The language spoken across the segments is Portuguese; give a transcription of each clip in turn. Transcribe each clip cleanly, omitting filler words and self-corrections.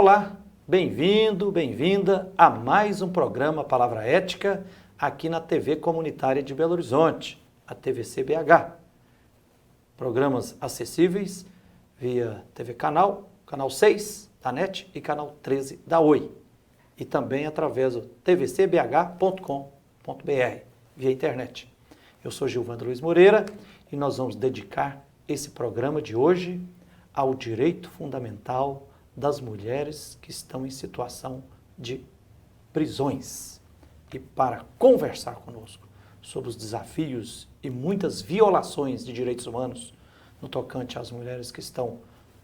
Olá, bem-vindo, bem-vinda a mais um programa Palavra Ética aqui na TV Comunitária de Belo Horizonte, a TVC-BH. Programas acessíveis via TV Canal, Canal 6 da NET e Canal 13 da Oi. E também através do tvcbh.com.br, via internet. Eu sou Gilvandro Luiz Moreira e nós vamos dedicar esse programa de hoje ao direito fundamental das mulheres que estão em situação de prisões. E para conversar conosco sobre os desafios e muitas violações de direitos humanos no tocante às mulheres que estão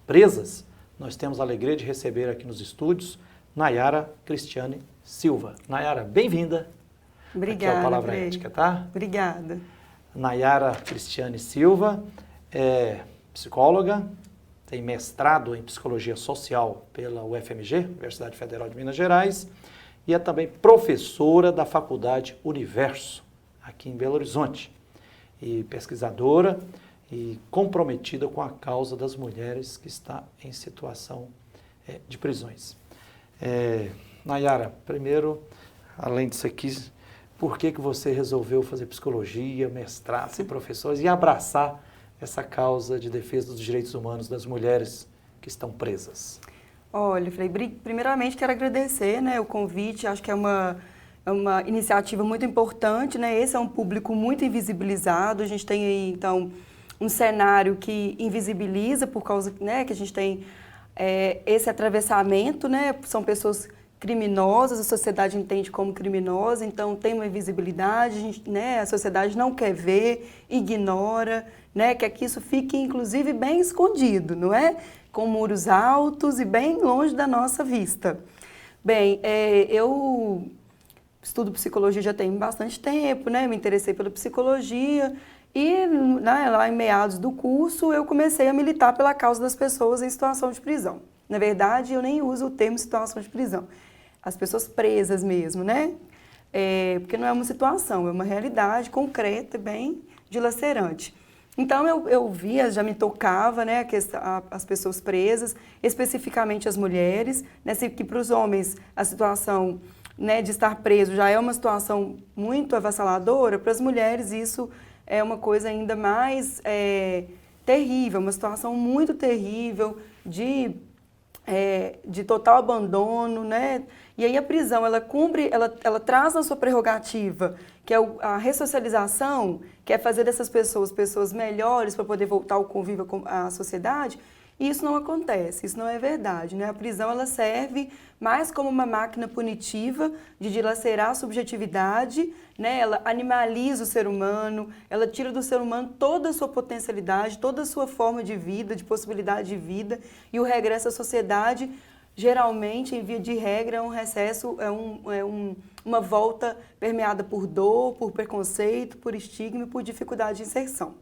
presas, nós temos a alegria de receber aqui nos estúdios Nayara Cristiane Silva. Nayara, bem-vinda. Obrigada, aqui ao Palavra Frei. Ética, tá? Obrigada. Nayara Cristiane Silva é psicóloga, tem mestrado em Psicologia Social pela UFMG, Universidade Federal de Minas Gerais, e é também professora da Faculdade Universo, aqui em Belo Horizonte, e pesquisadora e comprometida com a causa das mulheres que está em situação de prisões. Nayara, primeiro, além disso aqui, por que você resolveu fazer psicologia, mestrado, ser professora e abraçar essa causa de defesa dos direitos humanos das mulheres que estão presas? Olha, Frei, primeiramente quero agradecer, o convite, acho que é uma iniciativa muito importante, Esse é um público muito invisibilizado, a gente tem aí, então, um cenário que invisibiliza por causa, que a gente tem esse atravessamento, São pessoas criminosas, a sociedade entende como criminosa, então tem uma invisibilidade, a sociedade não quer ver, ignora, quer que isso fique, inclusive, bem escondido, não é? Com muros altos e bem longe da nossa vista. Bem, eu estudo psicologia já tem bastante tempo, Me interessei pela psicologia e lá em meados do curso eu comecei a militar pela causa das pessoas em situação de prisão. Na verdade, eu nem uso o termo situação de prisão. As pessoas presas mesmo, porque não é uma situação, é uma realidade concreta, bem dilacerante. Então, eu via, já me tocava, as pessoas presas, especificamente as mulheres, que para os homens a situação de estar preso já é uma situação muito avassaladora, para as mulheres isso é uma coisa ainda mais terrível, uma situação muito terrível de total abandono, E aí a prisão, ela traz na sua prerrogativa, que é a ressocialização, que é fazer dessas pessoas melhores para poder voltar ao convívio à sociedade, e isso não acontece, isso não é verdade, A prisão, ela serve mais como uma máquina punitiva de dilacerar a subjetividade, Ela animaliza o ser humano, ela tira do ser humano toda a sua potencialidade, toda a sua forma de vida, de possibilidade de vida, e o regresso à sociedade, geralmente, em via de regra, é um recesso, uma volta permeada por dor, por preconceito, por estigma e por dificuldade de inserção.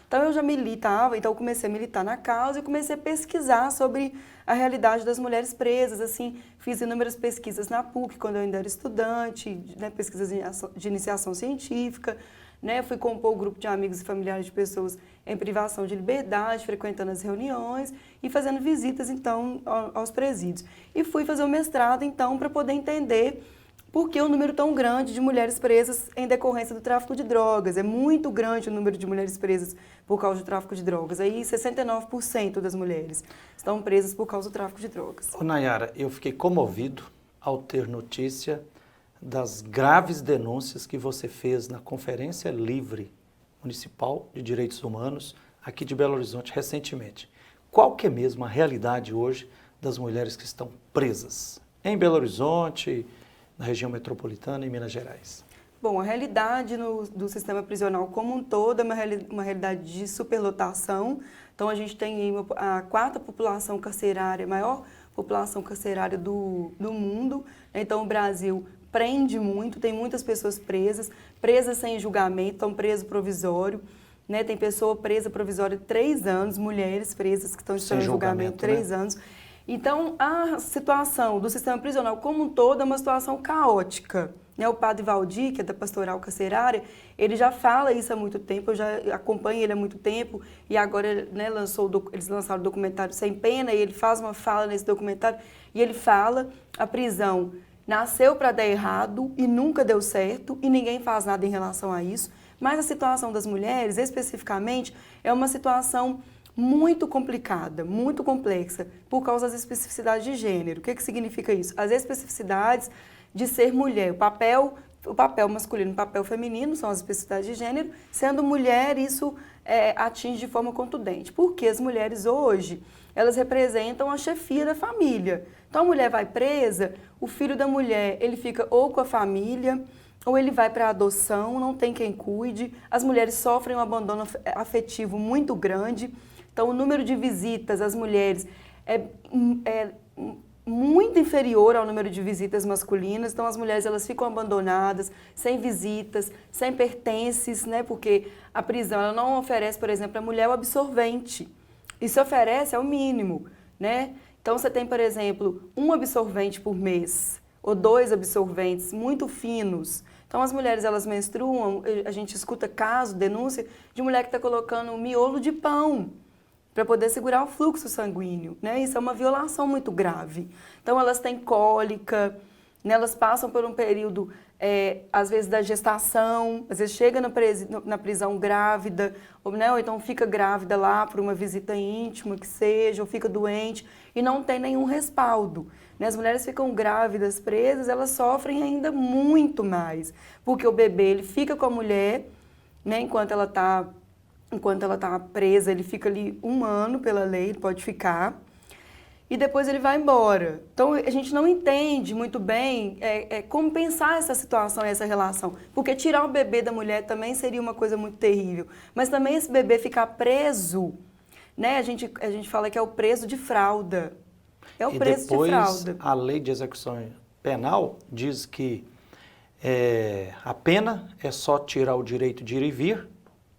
Então, eu já militava, então eu comecei a militar na causa e comecei a pesquisar sobre a realidade das mulheres presas, fiz inúmeras pesquisas na PUC, quando eu ainda era estudante, pesquisas de iniciação científica, Fui compor o grupo de amigos e familiares de pessoas em privação de liberdade, frequentando as reuniões e fazendo visitas, então, aos presídios. E fui fazer o mestrado, então, para poder entender por que o número tão grande de mulheres presas em decorrência do tráfico de drogas. É muito grande o número de mulheres presas por causa do tráfico de drogas. Aí 69% das mulheres estão presas por causa do tráfico de drogas. Ô Nayara, eu fiquei comovido ao ter notícia das graves denúncias que você fez na Conferência Livre Municipal de Direitos Humanos aqui de Belo Horizonte recentemente. Qual que é mesmo a realidade hoje das mulheres que estão presas em Belo Horizonte, na região metropolitana e Minas Gerais? Bom, a realidade do sistema prisional como um todo é uma realidade de superlotação. Então, a gente tem a quarta população carcerária, maior população carcerária do mundo. Então, o Brasil prende muito, tem muitas pessoas presas sem julgamento, estão preso provisório. Tem pessoa presa provisória 3 anos, mulheres presas que estão em julgamento 3 anos. Então, a situação do sistema prisional como um todo é uma situação caótica, né? O padre Valdir, que é da Pastoral Carcerária, ele já fala isso há muito tempo, eu já acompanho ele há muito tempo, e agora, né, eles lançaram o documentário Sem Pena, e ele faz uma fala nesse documentário, e ele fala: a prisão nasceu para dar errado e nunca deu certo, e ninguém faz nada em relação a isso, mas a situação das mulheres, especificamente, é uma situação muito complicada, muito complexa, por causa das especificidades de gênero. O que significa isso? As especificidades de ser mulher, o papel masculino e o papel feminino são as especificidades de gênero, sendo mulher isso atinge de forma contundente, porque as mulheres hoje, elas representam a chefia da família. Então a mulher vai presa, o filho da mulher, ele fica ou com a família, ou ele vai para a adoção, não tem quem cuide, as mulheres sofrem um abandono afetivo muito grande. Então, o número de visitas às mulheres é muito inferior ao número de visitas masculinas. Então, as mulheres elas ficam abandonadas, sem visitas, sem pertences, né? Porque a prisão ela não oferece, por exemplo, à mulher o absorvente. E se oferece é o mínimo, né? Então, você tem, por exemplo, um absorvente por mês, ou 2 absorventes muito finos. Então, as mulheres, elas menstruam, a gente escuta caso, denúncia, de mulher que está colocando um miolo de pão para poder segurar o fluxo sanguíneo, né? Isso é uma violação muito grave. Então, elas têm cólica, né? Elas passam por um período, às vezes, da gestação, às vezes chega na prisão grávida, né? Ou então fica grávida lá por uma visita íntima, que seja, ou fica doente, e não tem nenhum respaldo. Né? As mulheres ficam grávidas, presas, elas sofrem ainda muito mais, porque o bebê ele fica com a mulher, né? Enquanto ela está presa, ele fica ali 1 ano pela lei, ele pode ficar, e depois ele vai embora. Então, a gente não entende muito bem como pensar essa situação, essa relação, porque tirar o bebê da mulher também seria uma coisa muito terrível, mas também esse bebê ficar preso, né? A gente fala que é o preso de fralda, é o preso de fralda. A lei de execução penal diz que a pena é só tirar o direito de ir e vir,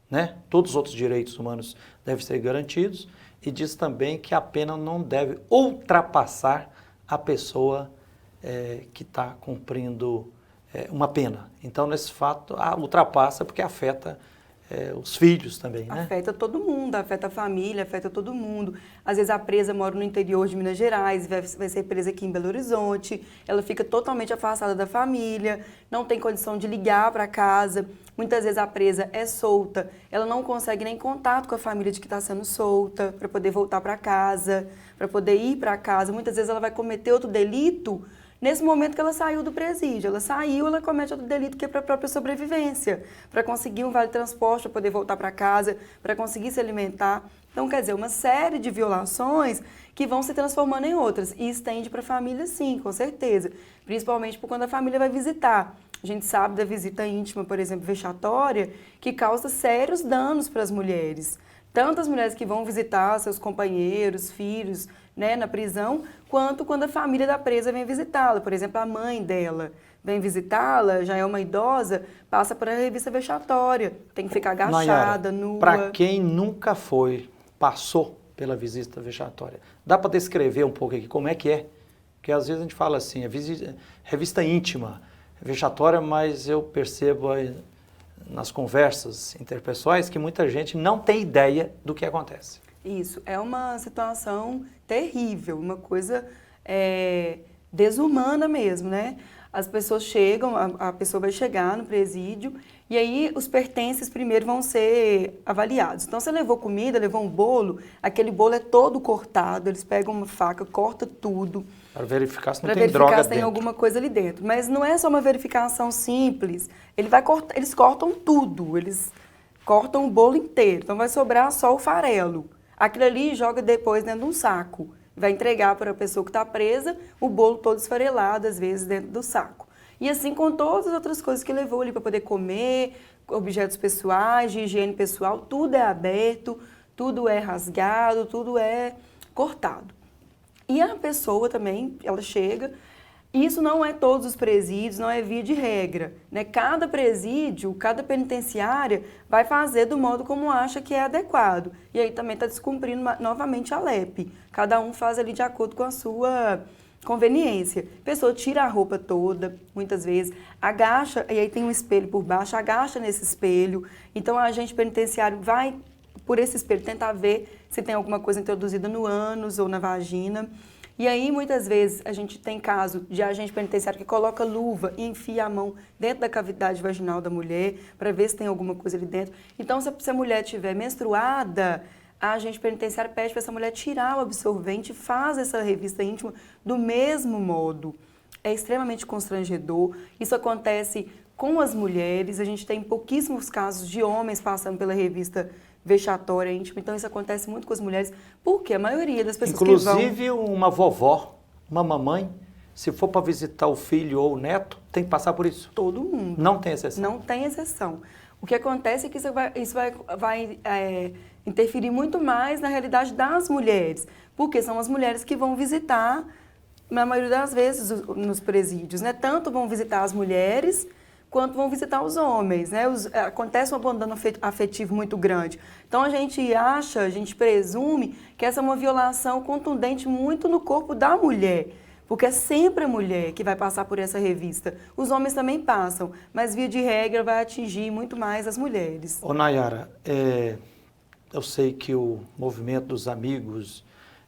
né? Todos os outros direitos humanos devem ser garantidos, e diz também que a pena não deve ultrapassar a pessoa que está cumprindo uma pena. Então, nesse fato, ultrapassa porque afeta os filhos também, né? Afeta todo mundo, afeta a família, afeta todo mundo. Às vezes a presa mora no interior de Minas Gerais, vai ser presa aqui em Belo Horizonte, ela fica totalmente afastada da família, não tem condição de ligar para casa. Muitas vezes a presa é solta, ela não consegue nem contato com a família de que está sendo solta, para poder voltar para casa, para poder ir para casa. Muitas vezes ela vai cometer outro delito nesse momento que ela saiu do presídio. Ela comete outro delito que é para a própria sobrevivência, para conseguir um vale-transporte, para poder voltar para casa, para conseguir se alimentar. Então, quer dizer, uma série de violações que vão se transformando em outras. E estende para a família, sim, com certeza. Principalmente por quando a família vai visitar. A gente sabe da visita íntima, por exemplo, vexatória, que causa sérios danos para as mulheres. Tanto as mulheres que vão visitar seus companheiros, filhos, né, na prisão, quanto quando a família da presa vem visitá-la. Por exemplo, a mãe dela vem visitá-la, já é uma idosa, passa por a revista vexatória, tem que ficar agachada, nua. Para quem nunca passou pela visita vexatória, dá para descrever um pouco aqui como é que é? Porque às vezes a gente fala assim, revista íntima, vexatória, mas eu percebo nas conversas interpessoais que muita gente não tem ideia do que acontece. Isso, é uma situação terrível, uma coisa desumana mesmo, né? As pessoas chegam, a pessoa vai chegar no presídio e aí os pertences primeiro vão ser avaliados. Então, você levou comida, levou um bolo, aquele bolo é todo cortado, eles pegam uma faca, corta tudo. Para verificar se não tem droga dentro. Para verificar se tem alguma coisa ali dentro. Mas não é só uma verificação simples, eles cortam tudo, eles cortam o bolo inteiro, então vai sobrar só o farelo. Aquilo ali joga depois dentro de um saco. Vai entregar para a pessoa que está presa o bolo todo esfarelado, às vezes, dentro do saco. E assim com todas as outras coisas que levou ali para poder comer, objetos pessoais, de higiene pessoal, tudo é aberto, tudo é rasgado, tudo é cortado. E a pessoa também, ela chega, isso não é todos os presídios, não é via de regra, né? Cada presídio, cada penitenciária vai fazer do modo como acha que é adequado. E aí também está descumprindo novamente a LEP. Cada um faz ali de acordo com a sua conveniência. A pessoa tira a roupa toda, muitas vezes, agacha, e aí tem um espelho por baixo, agacha nesse espelho. Então, a agente penitenciário vai por esse espelho tentar ver se tem alguma coisa introduzida no ânus ou na vagina. E aí, muitas vezes, a gente tem caso de agente penitenciário que coloca luva e enfia a mão dentro da cavidade vaginal da mulher para ver se tem alguma coisa ali dentro. Então, se a mulher estiver menstruada, a agente penitenciário pede para essa mulher tirar o absorvente e faz essa revista íntima do mesmo modo. É extremamente constrangedor. Isso acontece com as mulheres. A gente tem pouquíssimos casos de homens passando pela revista vexatória íntima. Então, isso acontece muito com as mulheres, porque a maioria das pessoas inclusive, uma vovó, uma mamãe, se for para visitar o filho ou o neto, tem que passar por isso. Todo mundo. Não tem exceção. Não tem exceção. O que acontece é que isso vai interferir muito mais na realidade das mulheres, porque são as mulheres que vão visitar, na maioria das vezes, nos presídios, né? Tanto vão visitar as mulheres, quanto vão visitar os homens, né? Acontece um abandono afetivo muito grande. Então, a gente presume que essa é uma violação contundente muito no corpo da mulher, porque é sempre a mulher que vai passar por essa revista. Os homens também passam, mas, via de regra, vai atingir muito mais as mulheres. Ô, Nayara, eu sei que o movimento dos amigos,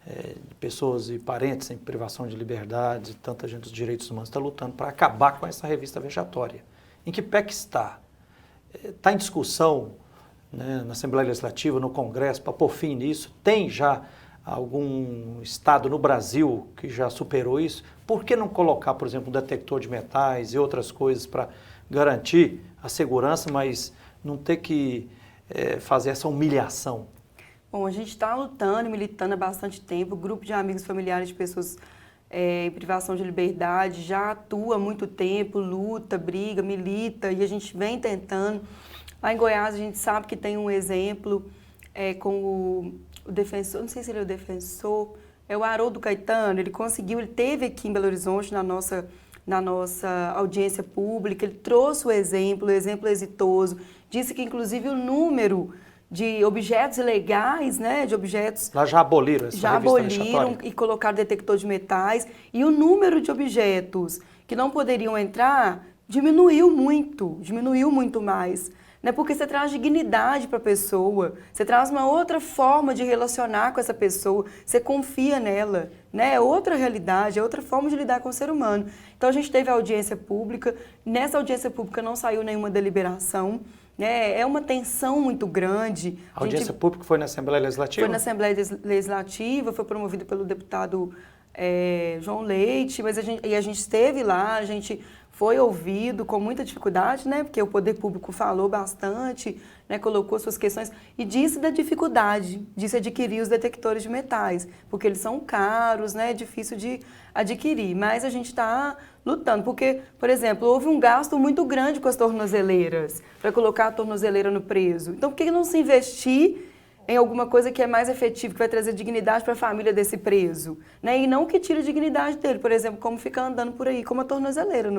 de pessoas e parentes em privação de liberdade, tanta gente dos direitos humanos, está lutando para acabar com essa revista vexatória. Em que pé que está? Está em discussão, né, na Assembleia Legislativa, no Congresso, para pôr fim nisso? Tem já algum estado no Brasil que já superou isso? Por que não colocar, por exemplo, um detector de metais e outras coisas para garantir a segurança, mas não ter que fazer essa humilhação? Bom, a gente está lutando e militando há bastante tempo. O grupo de amigos familiares de pessoas em privação de liberdade já atua há muito tempo, luta, briga, milita, e a gente vem tentando. Lá em Goiás, a gente sabe que tem um exemplo com o defensor, não sei se ele é o defensor, é o Haroldo Caetano. Ele teve aqui em Belo Horizonte, na nossa audiência pública, ele trouxe o exemplo exitoso, disse que, inclusive, o número de objetos ilegais, né, de objetos... Lá já aboliram essa revista vexatória. E colocaram detector de metais, e o número de objetos que não poderiam entrar diminuiu muito mais, né, porque você traz dignidade para a pessoa, você traz uma outra forma de relacionar com essa pessoa, você confia nela, né, é outra realidade, é outra forma de lidar com o ser humano. Então, a gente teve a audiência pública, nessa audiência pública não saiu nenhuma deliberação, é uma tensão muito grande. A audiência pública foi na Assembleia Legislativa? Foi na Assembleia Legislativa, foi promovida pelo deputado João Leite, mas a gente esteve lá, a gente foi ouvido com muita dificuldade, né, porque o poder público falou bastante, né, colocou suas questões e disse da dificuldade de se adquirir os detectores de metais, porque eles são caros, né, é difícil de adquirir, mas a gente está lutando, porque, por exemplo, houve um gasto muito grande com as tornozeleiras, para colocar a tornozeleira no preso. Então, por que não se investir em alguma coisa que é mais efetiva, que vai trazer dignidade para a família desse preso, né? E não que tire a dignidade dele, por exemplo, como ficar andando por aí com uma tornozeleira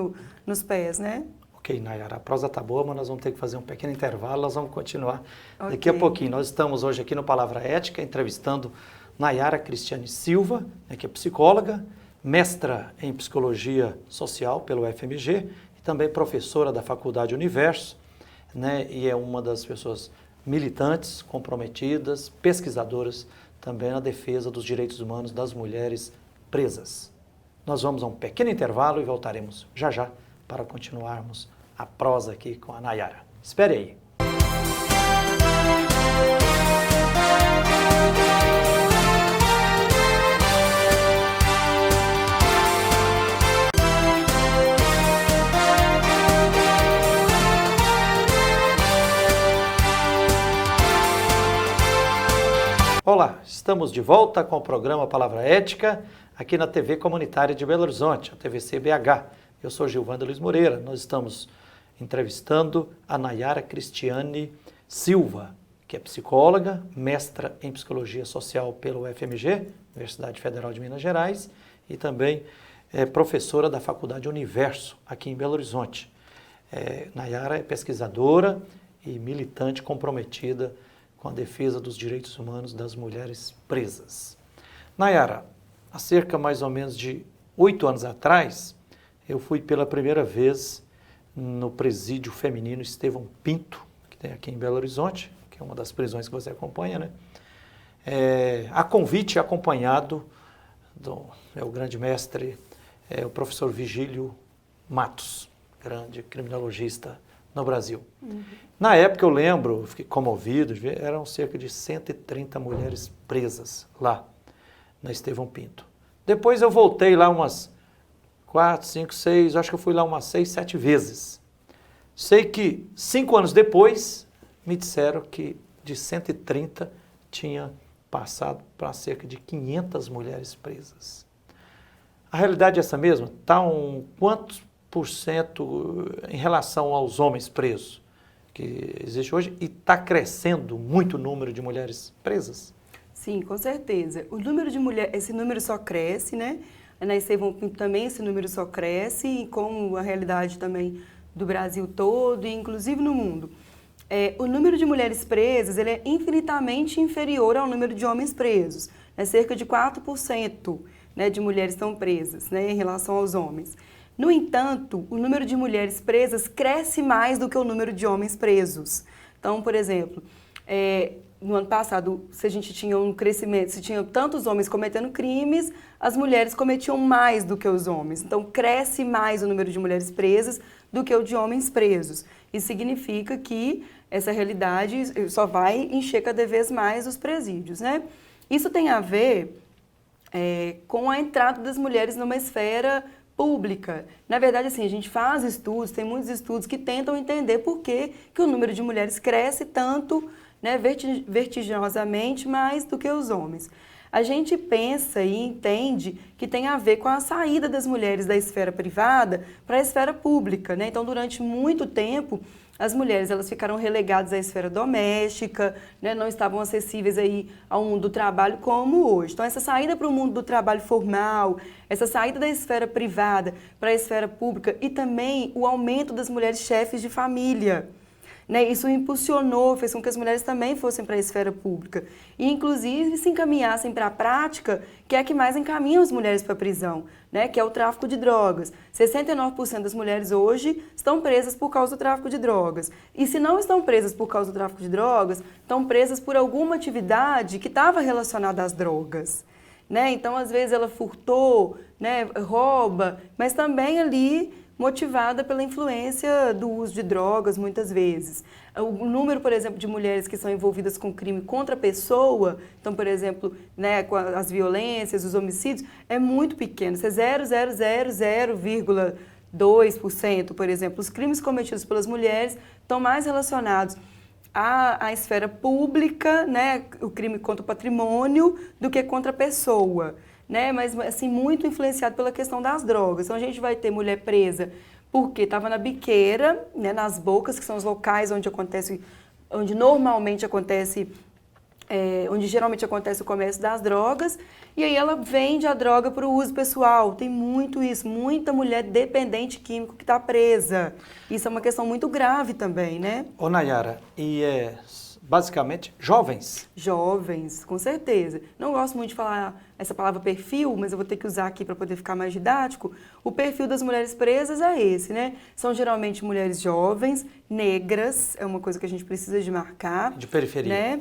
nos pés, né? Ok, Nayara, a prosa tá boa, mas nós vamos ter que fazer um pequeno intervalo, nós vamos continuar daqui a pouquinho. Nós estamos hoje aqui no Palavra Ética, entrevistando Nayara Cristiane Silva, que é psicóloga, mestra em Psicologia Social pelo UFMG e também professora da Faculdade Universo, né? E é uma das pessoas militantes, comprometidas, pesquisadoras também na defesa dos direitos humanos das mulheres presas. Nós vamos a um pequeno intervalo e voltaremos já já para continuarmos a prosa aqui com a Nayara. Espere aí. Olá, estamos de volta com o programa Palavra Ética, aqui na TV Comunitária de Belo Horizonte, a TVC BH. Eu sou Gilvando Luiz Moreira, nós estamos entrevistando a Nayara Cristiane Silva, que é psicóloga, mestra em Psicologia Social pelo UFMG, Universidade Federal de Minas Gerais, e também é professora da Faculdade Universo, aqui em Belo Horizonte. Nayara é pesquisadora e militante comprometida com a defesa dos direitos humanos das mulheres presas. Nayara, há cerca mais ou menos de 8 anos atrás, eu fui pela primeira vez no presídio feminino Estevão Pinto, que tem aqui em Belo Horizonte, que é uma das prisões que você acompanha, né? A convite acompanhado do meu grande mestre, o professor Vigílio Matos, grande criminologista no Brasil. Na época eu lembro, fiquei comovido, eram cerca de 130 mulheres presas lá na Estevão Pinto. Depois eu voltei lá umas 4, 5, 6, acho que eu fui lá umas 6, 7 vezes. Sei que 5 anos depois me disseram que de 130 tinha passado para cerca de 500 mulheres presas. A realidade é essa mesma? Está quantos por cento em relação aos homens presos que existe hoje e está crescendo muito o número de mulheres presas? Sim, com certeza. O número de mulheres, esse número só cresce, né? Na Estevão Pinto também esse número só cresce, e como a realidade também do Brasil todo, e inclusive no mundo. O número de mulheres presas ele é infinitamente inferior ao número de homens presos. Cerca de 4%, né, de mulheres estão presas, né, em relação aos homens. No entanto, o número de mulheres presas cresce mais do que o número de homens presos. Então, por exemplo, no ano passado, se a gente tinha um crescimento, se tinha tantos homens cometendo crimes, as mulheres cometiam mais do que os homens. Então, cresce mais o número de mulheres presas do que o de homens presos. Isso significa que essa realidade só vai encher cada vez mais os presídios, né? Isso tem a ver com a entrada das mulheres numa esfera pública. Na verdade, assim, a gente faz estudos, tem muitos estudos que tentam entender por que o número de mulheres cresce tanto, né, vertiginosamente mais do que os homens. A gente pensa e entende que tem a ver com a saída das mulheres da esfera privada para a esfera pública, né? Então, durante muito tempo, as mulheres elas ficaram relegadas à esfera doméstica, né? Não estavam acessíveis aí ao mundo do trabalho como hoje. Então, essa saída para o mundo do trabalho formal, essa saída da esfera privada para a esfera pública e também o aumento das mulheres chefes de família, né? Isso impulsionou, fez com que as mulheres também fossem para a esfera pública e, inclusive, se encaminhassem para a prática, que é a que mais encaminha as mulheres para a prisão, né? Que é o tráfico de drogas. 69% das mulheres hoje estão presas por causa do tráfico de drogas. E se não estão presas por causa do tráfico de drogas, estão presas por alguma atividade que estava relacionada às drogas, né? Então, às vezes, ela furtou, né? Rouba, mas também ali motivada pela influência do uso de drogas, muitas vezes. O número, por exemplo, de mulheres que são envolvidas com crime contra a pessoa, então, por exemplo, né, com as violências, os homicídios, é muito pequeno. Isso é 0,2%, por exemplo. Os crimes cometidos pelas mulheres estão mais relacionados à esfera pública, né, o crime contra o patrimônio, do que contra a pessoa, né, mas assim, muito influenciado pela questão das drogas. Então a gente vai ter mulher presa porque estava na biqueira, né, nas bocas, que são os locais onde normalmente acontece, onde geralmente acontece o comércio das drogas, e aí ela vende a droga para o uso pessoal. Tem muito isso, muita mulher dependente químico que está presa. Isso é uma questão muito grave também, né? Ô Nayara, basicamente, jovens. Jovens, com certeza. Não gosto muito de falar essa palavra perfil, mas eu vou ter que usar aqui para poder ficar mais didático. O perfil das mulheres presas é esse, né? São geralmente mulheres jovens, negras, é uma coisa que a gente precisa de marcar. De periferia. Né?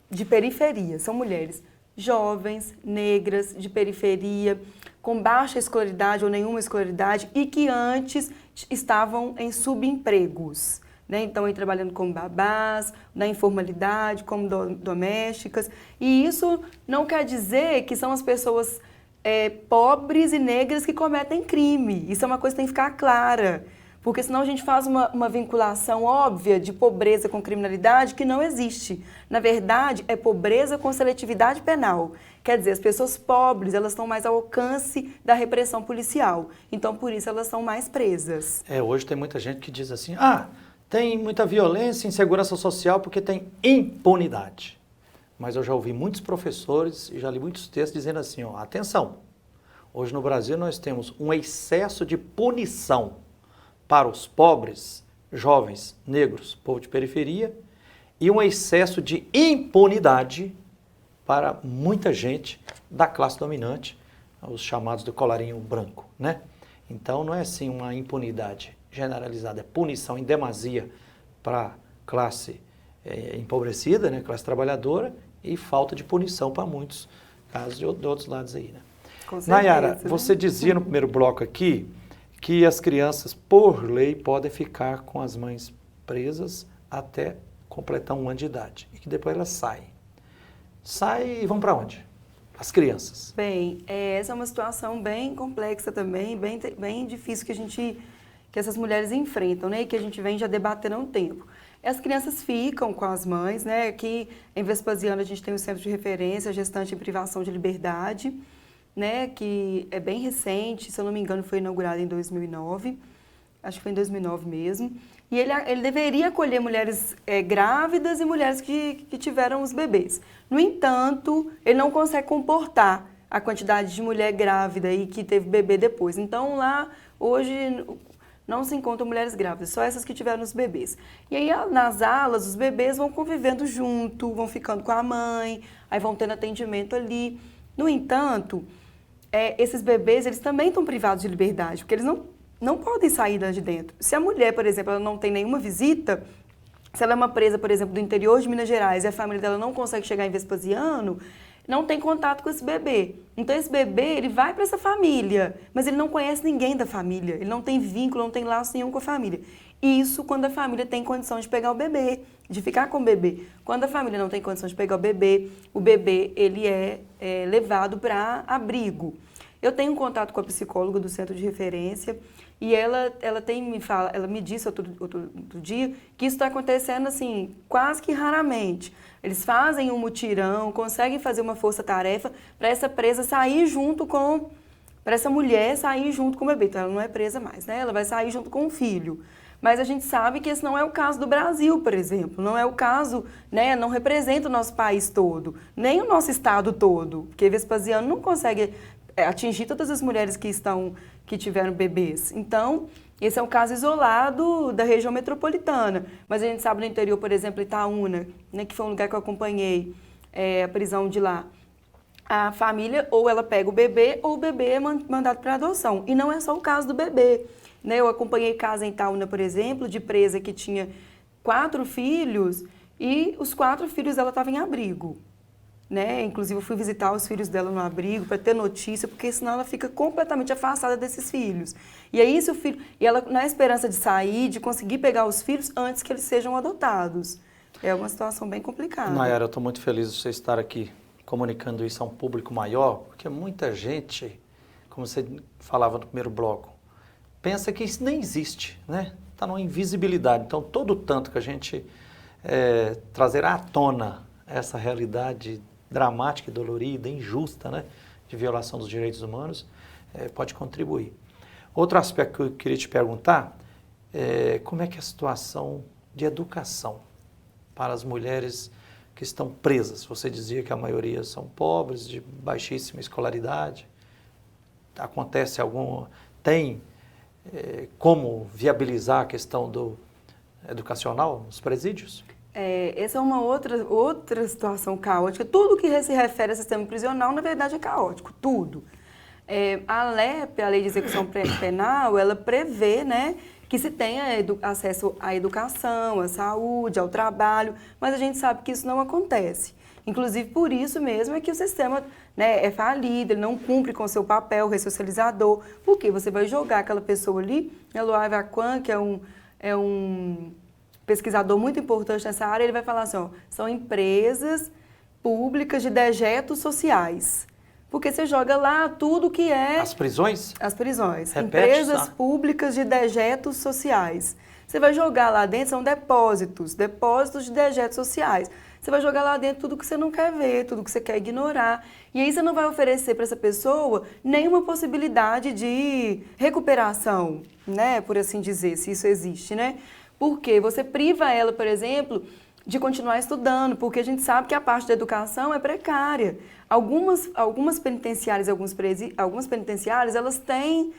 De periferia. São mulheres jovens, negras, de periferia, com baixa escolaridade ou nenhuma escolaridade e que antes estavam em subempregos. Né? Então, trabalhando como babás, na informalidade, como domésticas. E isso não quer dizer que são as pessoas pobres e negras que cometem crime. Isso é uma coisa que tem que ficar clara. Porque senão a gente faz uma vinculação óbvia de pobreza com criminalidade que não existe. Na verdade, é pobreza com seletividade penal. Quer dizer, as pessoas pobres, elas estão mais ao alcance da repressão policial. Então, por isso, elas são mais presas. Hoje tem muita gente que diz assim, tem muita violência e insegurança social porque tem impunidade. Mas eu já ouvi muitos professores e já li muitos textos dizendo assim, atenção, hoje no Brasil nós temos um excesso de punição para os pobres, jovens, negros, povo de periferia, e um excesso de impunidade para muita gente da classe dominante, os chamados do colarinho branco, né? Então não é assim uma impunidade generalizada, é punição em demasia para classe empobrecida, né, classe trabalhadora, e falta de punição para muitos casos de outros lados aí, né? Com certeza, Nayara, você dizia no primeiro bloco aqui que as crianças, por lei, podem ficar com as mães presas até completar 1 ano de idade e que depois elas saem. Saem e vão para onde? As crianças. Bem, essa é uma situação bem complexa também, bem difícil que essas mulheres enfrentam, né? E que a gente vem já debatendo há um tempo. As crianças ficam com as mães, né? Aqui em Vespasiano a gente tem o Centro de Referência Gestante em Privação de Liberdade, né? Que é bem recente, se eu não me engano foi inaugurado em 2009, acho que foi em 2009 mesmo. E ele deveria acolher mulheres grávidas e mulheres que tiveram os bebês. No entanto, ele não consegue comportar a quantidade de mulher grávida e que teve bebê depois. Então, lá, hoje, não se encontram mulheres grávidas, só essas que tiveram os bebês. E aí, nas alas, os bebês vão convivendo junto, vão ficando com a mãe, aí vão tendo atendimento ali. No entanto, esses bebês, eles também estão privados de liberdade, porque eles não podem sair de dentro. Se a mulher, por exemplo, ela não tem nenhuma visita, se ela é uma presa, por exemplo, do interior de Minas Gerais e a família dela não consegue chegar em Vespasiano, não tem contato com esse bebê. Então esse bebê, ele vai para essa família, mas ele não conhece ninguém da família, ele não tem vínculo, não tem laço nenhum com a família. Isso quando a família tem condição de pegar o bebê, de ficar com o bebê. Quando a família não tem condição de pegar o bebê ele é levado para abrigo. Eu tenho um contato com a psicóloga do Centro de Referência e ela me disse outro dia que isso está acontecendo assim, quase que raramente. Eles fazem um mutirão, conseguem fazer uma força-tarefa para essa presa sair junto com, para essa mulher sair junto com o bebê. Então ela não é presa mais, né? Ela vai sair junto com o filho. Mas a gente sabe que esse não é o caso do Brasil, por exemplo. Não é o caso, né? Não representa o nosso país todo, nem o nosso estado todo, porque Vespasiano não consegue atingir todas as mulheres que tiveram bebês. Então, esse é um caso isolado da região metropolitana. Mas a gente sabe no interior, por exemplo, Itaúna, né, que foi um lugar que eu acompanhei, a prisão de lá. A família, ou ela pega o bebê, ou o bebê é mandado para adoção. E não é só o caso do bebê. Né? Eu acompanhei casa em Itaúna, por exemplo, de presa que tinha 4 filhos, e os 4 filhos dela estavam em abrigo. Né? Inclusive eu fui visitar os filhos dela no abrigo para ter notícia, porque senão ela fica completamente afastada desses filhos. E aí e ela na esperança de sair, de conseguir pegar os filhos antes que eles sejam adotados. É uma situação bem complicada. Nayara, eu estou muito feliz de você estar aqui comunicando isso a um público maior, porque muita gente, como você falava no primeiro bloco, pensa que isso nem existe, né? Está numa invisibilidade. Então todo tanto que a gente trazer à tona essa realidade dramática e dolorida, injusta, né, de violação dos direitos humanos, pode contribuir. Outro aspecto que eu queria te perguntar é como é que é a situação de educação para as mulheres que estão presas. Você dizia que a maioria são pobres, de baixíssima escolaridade. Acontece tem como viabilizar a questão do educacional nos presídios? Essa é uma outra situação caótica. Tudo que se refere ao sistema prisional, na verdade, é caótico, tudo. A LEP, a Lei de Execução Penal, ela prevê, né, que se tenha acesso à educação, à saúde, ao trabalho, mas a gente sabe que isso não acontece. Inclusive, por isso mesmo é que o sistema, né, é falido, ele não cumpre com o seu papel ressocializador, porque você vai jogar aquela pessoa ali, Eloy Vaquan, que é um pesquisador muito importante nessa área, ele vai falar assim, ó, são empresas públicas de dejetos sociais. Porque você joga lá tudo que é... As prisões? As prisões. Repete, empresas públicas de dejetos sociais. Você vai jogar lá dentro, são depósitos de dejetos sociais. Você vai jogar lá dentro tudo que você não quer ver, tudo que você quer ignorar. E aí você não vai oferecer para essa pessoa nenhuma possibilidade de recuperação, né, por assim dizer, se isso existe, né? Porque você priva ela, por exemplo, de continuar estudando, porque a gente sabe que a parte da educação é precária. Algumas penitenciárias, algumas penitenciárias, elas têm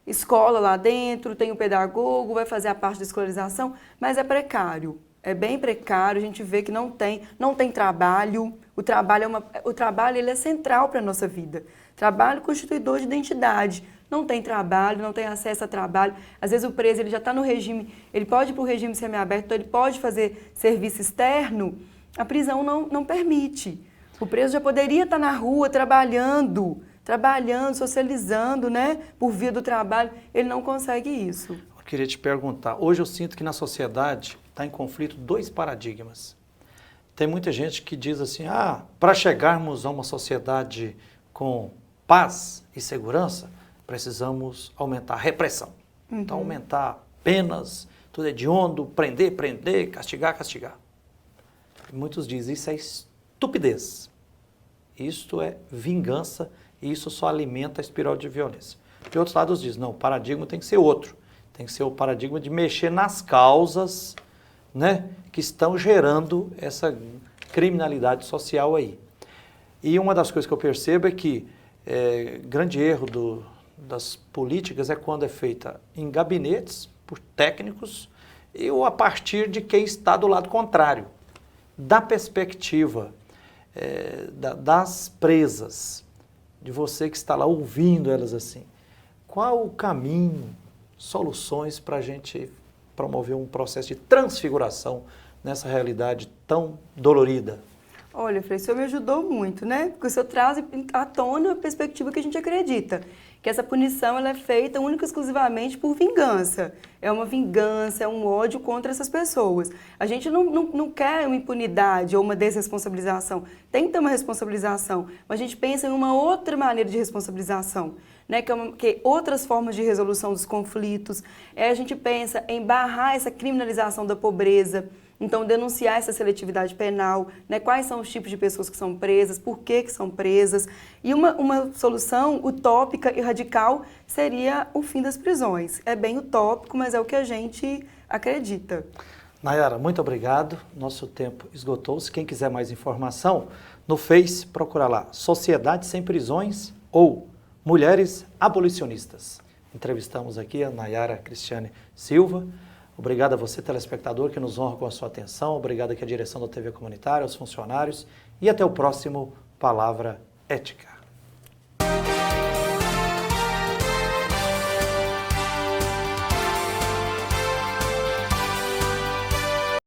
escola lá dentro, tem o pedagogo, vai fazer a parte da escolarização, mas é precário. É bem precário, a gente vê que não tem trabalho. O trabalho ele é central para a nossa vida. Trabalho constituidor de identidade. Não tem trabalho, não tem acesso a trabalho. Às vezes o preso ele já está no regime, ele pode ir para o regime semiaberto, então ele pode fazer serviço externo. A prisão não permite. O preso já poderia estar na rua trabalhando, socializando, né, por via do trabalho. Ele não consegue isso. Eu queria te perguntar, hoje eu sinto que na sociedade está em conflito dois paradigmas. Tem muita gente que diz assim, para chegarmos a uma sociedade com paz e segurança, precisamos aumentar a repressão. Então, aumentar penas, tudo hediondo, prender, castigar. Muitos dizem, isso é estupidez. Isto é vingança e isso só alimenta a espiral de violência. De outros lados dizem, não, o paradigma tem que ser outro. Tem que ser o paradigma de mexer nas causas, né, que estão gerando essa criminalidade social aí. E uma das coisas que eu percebo é que grande erro das políticas é quando é feita em gabinetes, por técnicos, ou a partir de quem está do lado contrário. Da perspectiva das presas, de você que está lá ouvindo elas assim, qual o caminho, soluções para a gente promover um processo de transfiguração nessa realidade tão dolorida? Olha, Frei, o senhor me ajudou muito, né? Porque o senhor traz à tona a perspectiva que a gente acredita, que essa punição ela é feita única e exclusivamente por vingança. É uma vingança, é um ódio contra essas pessoas. A gente não quer uma impunidade ou uma desresponsabilização. Tem que ter uma responsabilização, mas a gente pensa em uma outra maneira de responsabilização, né? Que outras formas de resolução dos conflitos. A gente pensa em barrar essa criminalização da pobreza. Então, denunciar essa seletividade penal, né? Quais são os tipos de pessoas que são presas, por que são presas. E uma solução utópica e radical seria o fim das prisões. É bem utópico, mas é o que a gente acredita. Nayara, muito obrigado. Nosso tempo esgotou-se. Quem quiser mais informação, no Face, procura lá, Sociedade Sem Prisões ou Mulheres Abolicionistas. Entrevistamos aqui a Nayara Cristiane Silva. Obrigado a você, telespectador, que nos honra com a sua atenção. Obrigado aqui à direção da TV Comunitária, aos funcionários. E até o próximo Palavra Ética.